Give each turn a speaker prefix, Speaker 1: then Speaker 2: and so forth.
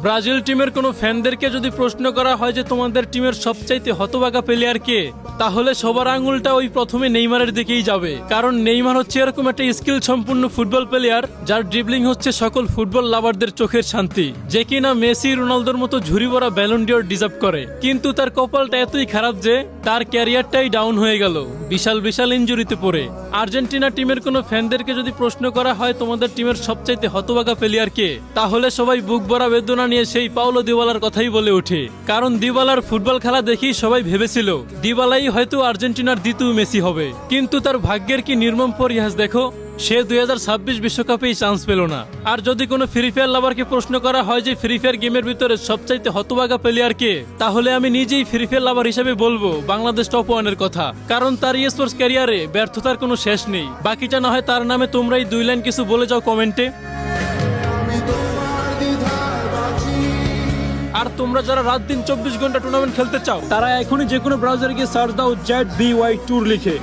Speaker 1: Brazil টিমের কোনো ফ্যানদেরকে যদি প্রশ্ন করা হয় যে তোমাদের টিমের সবচাইতে হতভাগা প্লেয়ার কে, তাহলে সবার আঙুলটা ওই প্রথমে নেইমারের দিকেই যাবে। কারণ নেইমার হচ্ছে এরকম একটা স্কিল সম্পূর্ণ ফুটবল প্লেয়ার যার ড্রিবলিং হচ্ছে সকল ফুটবল লাভারদের চোখের শান্তি, যে কিনা মেসি রোনালদোর মতো ঝুরি ভরা ব্যালন ডিওর ডিজার্ভ করে। কিন্তু তার কপালটা এতই খারাপ যে তার ক্যারিয়ারটাই ডাউন হয়ে গেল বিশাল বিশাল ইনজুরিতে পড়ে। আর্জেন্টিনা টিমের কোনো ফ্যানদেরকে যদি প্রশ্ন করা হয় তোমাদের টিমের সবচাইতে হতভাগা প্লেয়ার কে, তাহলে সবাই বুক ভরা বেদনা নিয়ে সেই পাওলো দিবালার কথাই বলে ওঠে। কারণ দিবালার ফুটবল খেলা দেখেই সবাই ভেবেছিল দিবালাই হয়তো আর্জেন্টিনার দ্বিতীয় মেসি হবে। কিন্তু তার ভাগ্যের কি নির্মম পরিহাস দেখো, সে 2026 বিশ্বকাপেই চান্স পেল না। আর যদি কোনো ফ্রি ফায়ার লাভারকে প্রশ্ন করা হয় যে ফ্রি ফায়ার গেমের ভিতরে সবচাইতে হতভাগা প্লেয়ার কে, তাহলে আমি নিজেই ফ্রি ফায়ার লাভার হিসেবে বলবো বাংলাদেশ টপ ওয়ানের কথা। কারণ তার স্পোর্টস ক্যারিয়ারে ব্যর্থতার কোনো শেষ নেই। বাকিটা না হয় তার নামে তোমরাই 2 লাইন কিছু বলে যাও কমেন্টে। আর তোমরা যারা রাত দিন 24 ঘন্টা টুর্নামেন্ট খেলতে চাও, তারা এখনই যে কোনো ব্রাউজারে গিয়ে সার্চ দাও ZBY ট্যুর লিখে।